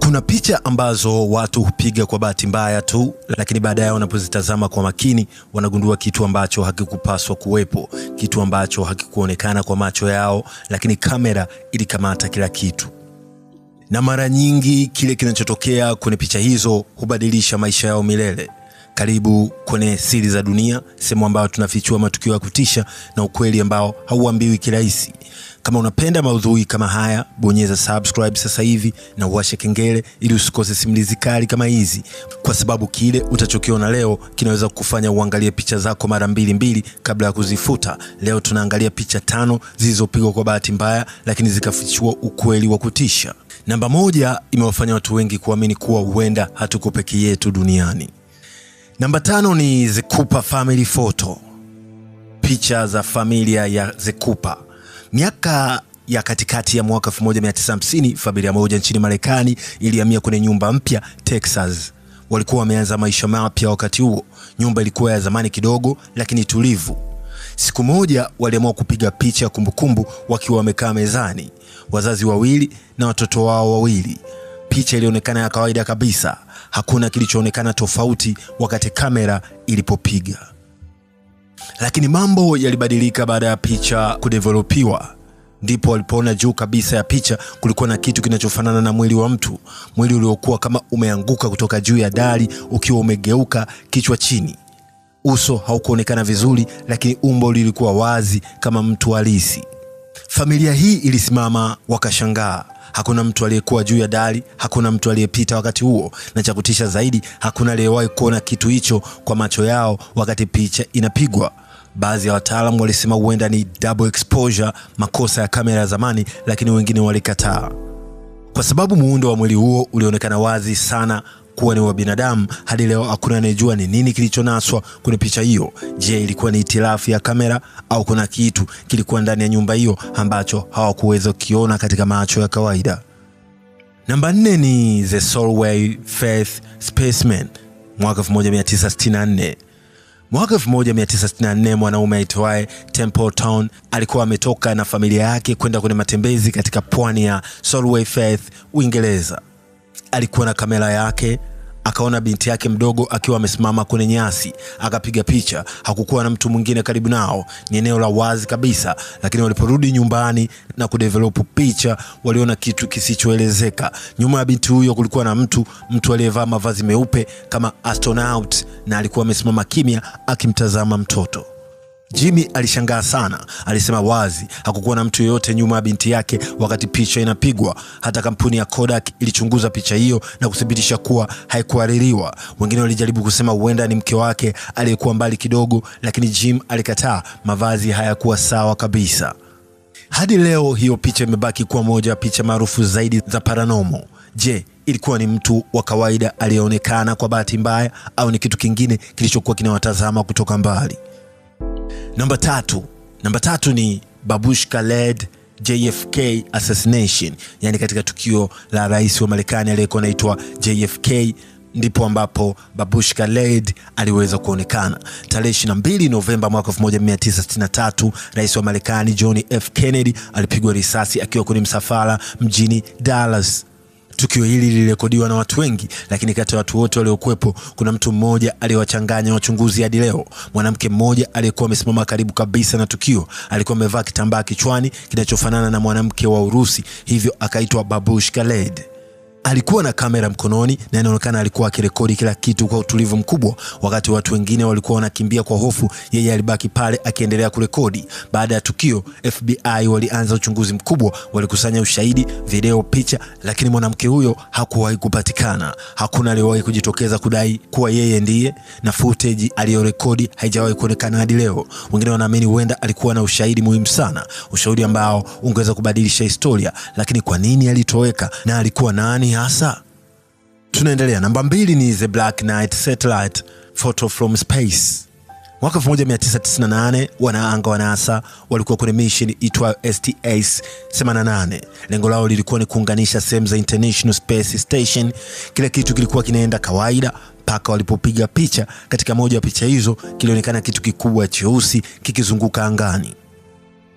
Kuna picha ambazo watu hupiga kwa bahati mbaya tu, lakini baadaye wanapozitazama kwa makini wanagundua kitu ambacho hakikupaswa kuwepo, kitu ambacho hakikuonekana kwa macho yao, lakini kamera ilikamata kila kitu. Na mara nyingi kile kinachotokea kwenye picha hizo hubadilisha maisha yao milele. Karibu kwenye Siri za Dunia, sehemu ambayo tunafichua matukio ya kutisha na ukweli ambao hauambiwi kirahisi. Kama unapenda maudhui kama haya, bonyeza subscribe sasa hivi na uwashe kengele ili usikose simulizi kali kama hizi, kwa sababu kile utachokiona leo kinaweza kufanya uangalie picha zako mara mbili kabla ya kuzifuta. Leo tunaangalia picha 5 zilizopigwa kwa bahati mbaya lakini zikafichua ukweli wa kutisha. Namba 1 imewafanya watu wengi kuamini kuwa huenda hatuko peke yetu duniani. Namba 5 ni The Cooper Family Photo. Picha za familia ya The Cooper. Miaka ya katikati ya mwaka 1950, familia moja nchini Marekani ilihamia kwenye nyumba mpya Texas. Walikuwa wameanza maisha mapya wakati huo. Nyumba ilikuwa ya zamani kidogo lakini tulivu. Siku moja waliamua kupiga picha ya kumbukumbu wakiwa wamekaa mezani, wazazi wawili na watoto wao wawili. Picha ilionekana ya kawaida kabisa. Hakuna kilichoonekana tofauti wakati kamera ilipopiga. Lakini mambo yalibadilika baada ya picha kudevelopiwa. Ndipo walipoona juu kabisa ya picha kulikuwa na kitu kinachofanana na mwili wa mtu. Mwili uliokuwa kama umeanguka kutoka juu ya dari ukiwa umegeuka kichwa chini. Uso haukuonekana vizuri, lakini umbo lilikuwa wazi kama mtu halisi. Familia hii ilisimama wakashangaa. Hakuna mtu aliyekuwa juu ya dari, hakuna mtu aliyepita wakati huo, na cha kutisha zaidi, hakuna aliyewahi kuona kitu hicho kwa macho yao wakati picha inapigwa. Baadhi ya wataalamu walisema huenda ni double exposure, makosa ya kamera ya zamani, lakini wengine walikataa. Kwa sababu muundo wa mwili huo ulionekana wazi sana kuwa ni wa binadamu, hadi leo hakuna anayejua ni nini kilichonaswa kwenye picha hiyo. Je, ilikuwa ni hitilafu ya kamera au kuna kitu kilikuwa ndani ya nyumba hiyo ambacho hawakuweza kukiona katika macho ya kawaida? Namba 4 ni The Solway Faith Specimen, mwaka 1964. Mwaka 1964 mwanaume aitwaye Templeton alikuwa ametoka na familia yake kwenda kwenye matembezi katika pwani ya Solway Faith, Uingereza. Alikuwa na kamera yake, akaona binti yake mdogo akiwa amesimama kwenye nyasi, akapiga picha. Hakukuwa na mtu mwingine karibu nao, ni eneo la wazi kabisa. Lakini waliporudi nyumbani na kudevelop picha, waliona kitu kisichoelezeka. Nyuma ya binti huyo kulikuwa na mtu aliyevaa mavazi meupe kama astronaut, na alikuwa amesimama kimya akimtazama mtoto. Jimmy alishangaa sana. Alisema wazi hakukuwa na mtu yeyote nyuma ya binti yake wakati picha inapigwa. Hata kampuni ya Kodak ilichunguza picha hiyo na kuthibitisha kuwa haikuhaririwa. Wengine walijaribu kusema huenda ni mke wake aliyekuwa mbali kidogo, lakini Jim alikataa. Mavazi hayakuwa sawa kabisa. Hadi leo hiyo picha imebaki kuwa moja ya picha maarufu zaidi za paranormal. Je, ilikuwa ni mtu wa kawaida aliyeonekana kwa bahati mbaya au ni kitu kingine kilichokuwa kinawatazama kutoka mbali? Namba 3 ni Babushka led JFK assassination. Yani katika tukio la rais wa Marekani aliyekuwa anaitwa JFK, ndipo ambapo Babushka led aliweza kuonekana. Tarehe 22 Novemba mwaka 1963, rais wa Marekani John F. Kennedy alipigwa risasi akiwa kwenye msafara mjini Dallas. Tukio hili lilirekodiwa na watu wengi, lakini kati ya watu wote waliokuwepo kuna mtu mmoja aliyewachanganya wachunguzi hadi leo. Mwanamke mmoja aliyekuwa amesimama karibu kabisa na tukio alikuwa amevaa kitambaa kichwani kinachofanana na mwanamke wa Urusi, hivyo akaitwa Babushka led. Alikuwa na kamera mkononi na inaonekana alikuwa akirekodi kila kitu kwa utulivu mkubwa. Wakati watu wengine walikuwa wanakimbia kwa hofu, yeye alibaki pale akiendelea kurekodi. Baada ya tukio, FBI walianza uchunguzi mkubwa. Walikusanya ushahidi, video, picha, lakini mwanamke huyo hakuwahi kupatikana. Hakuna aliyewahi kujitokeza kudai kuwa yeye ndiye, na footage aliyorekodi haijawahi kuonekana hadi leo. Wengine wanaamini huenda alikuwa na ushahidi muhimu sana, ushahidi ambao ungeweza kubadilisha historia. Lakini kwa nini alitoweka na alikuwa nani hasa? Tunaendelea. Namba 2 ni The Black Knight Satellite Photo from Space. Mwaka 1998 wanaanga wa NASA walikuwa kwenye mission itwayo STS-88. Lengo lao lilikuwa ni kuunganisha sehemu za International Space Station. Kila kitu kilikuwa kinaenda kawaida mpaka walipopiga picha. Katika moja ya picha hizo kilionekana kitu kikubwa cheusi kikizunguka angani.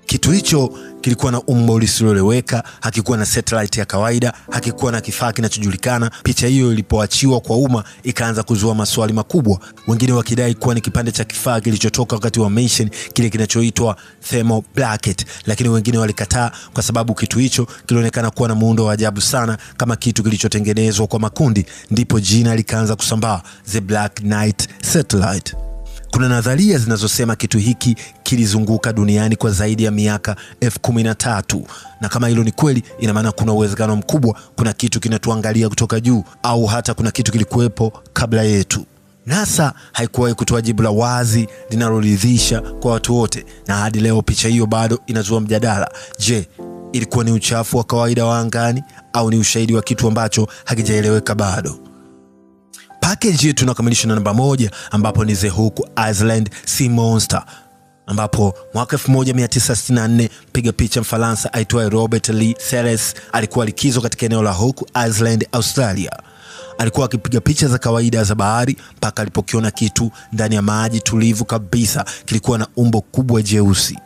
Kitu hicho kilikuwa na umbo lisiloeleweka, hakikuwa na satellite ya kawaida, hakikuwa na kifaa kinachojulikana. Picha hiyo ilipoachiwa kwa umma ikaanza kuzua maswali makubwa, wengine wakidai kuwa ni kipande cha kifaa kilichotoka wakati wa mission, kile kinachoitwa thermal blanket, lakini wengine walikataa kwa sababu kitu hicho kilionekana kuwa na muundo wa ajabu sana, kama kitu kilichotengenezwa kwa makundi. Ndipo jina likaanza kusambaa, The Black Knight Satellite. Kuna nadharia zinazosema kitu hiki kilizunguka duniani kwa zaidi ya miaka 13,000, na kama hilo ni kweli, ina maana kuna uwezekano mkubwa kuna kitu kinatuangalia kutoka juu, au hata kuna kitu kilikuwepo kabla yetu. NASA haikuwahi kutoa jibu la wazi linaloridhisha kwa watu wote, na hadi leo picha hiyo bado inazua mjadala. Je, ilikuwa ni uchafu wa kawaida wa angani au ni ushahidi wa kitu ambacho hakijaeleweka bado? Package yetu tunakamilisha na namba 1, ambapo ni The Hook Island Sea Monster, ambapo mwaka 1964 piga picha Mfaransa aitwaye Robert Lee Serres alikuwa likizo katika eneo la Hook Island, Australia. Alikuwa akipiga picha za kawaida za bahari mpaka alipokiona kitu ndani ya maji tulivu kabisa. Kilikuwa na umbo kubwa jeusi.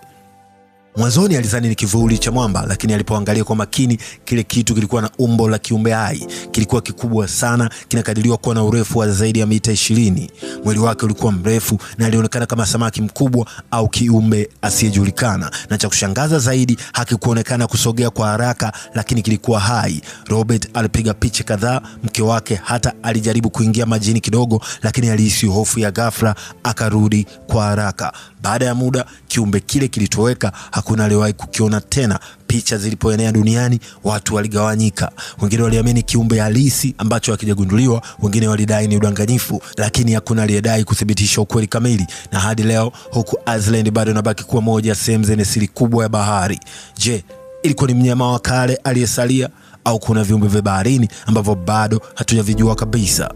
Mwanzoni alizani ni kivuli cha mwamba, lakini alipoangalia kwa makini, kile kitu kilikuwa na umbo la kiumbe hai. Kilikuwa kikubwa sana, kinakadiriwa kuwa na urefu wa zaidi ya mita 20. Mwili wake ulikuwa mrefu na alionekana kama samaki mkubwa au kiumbe asiyejulikana, na cha kushangaza zaidi, hakikuonekana kusogea kwa haraka, lakini kilikuwa hai. Robert alipiga picha kadhaa, mke wake hata alijaribu kuingia majini kidogo, lakini alihisi hofu ya ghafla, akarudi kwa haraka. Baada ya muda, kiumbe kile kilitoweka, hakuna aliyewahi kukiona tena. Picha zilipoenea duniani, watu waligawanyika. Wengine waliamini kiumbe halisi ambacho hakijagunduliwa, wengine walidai ni udanganyifu, lakini hakuna aliyedai kuthibitisha ukweli kamili. Na hadi leo huku Iceland bado inabaki kuwa moja ya sehemu zenye siri kubwa ya bahari. Je, ilikuwa ni mnyama wa kale aliyesalia, au kuna viumbe vya baharini ambavyo bado hatujavijua kabisa?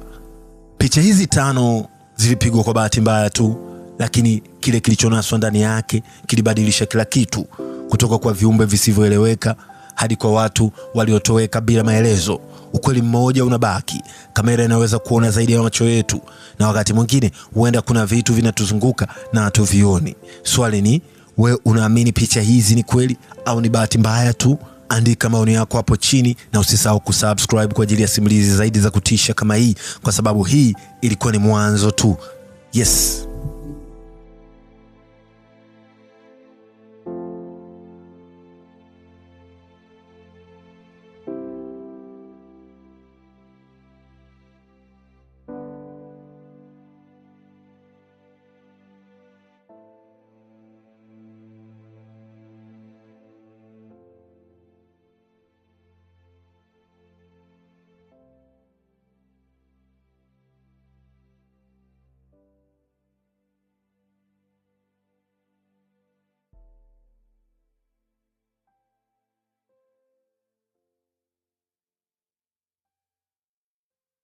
Picha hizi 5 zilipigwa kwa bahati mbaya tu, lakini kile kilichonaswa ndani yake kilibadilisha kila kitu, kutoka kwa viumbe visivyoeleweka hadi kwa watu waliotoweka bila maelezo. Ukweli mmoja unabaki: kamera inaweza kuona zaidi ya macho yetu, na wakati mwingine huenda kuna vitu vinatuzunguka na hatuvioni. Swali ni, wewe unaamini picha hizi ni kweli au ni bahati mbaya tu? Andika maoni yako hapo chini, na usisahau kusubscribe kwa ajili ya simulizi zaidi za kutisha kama hii, kwa sababu hii ilikuwa ni mwanzo tu. Yes.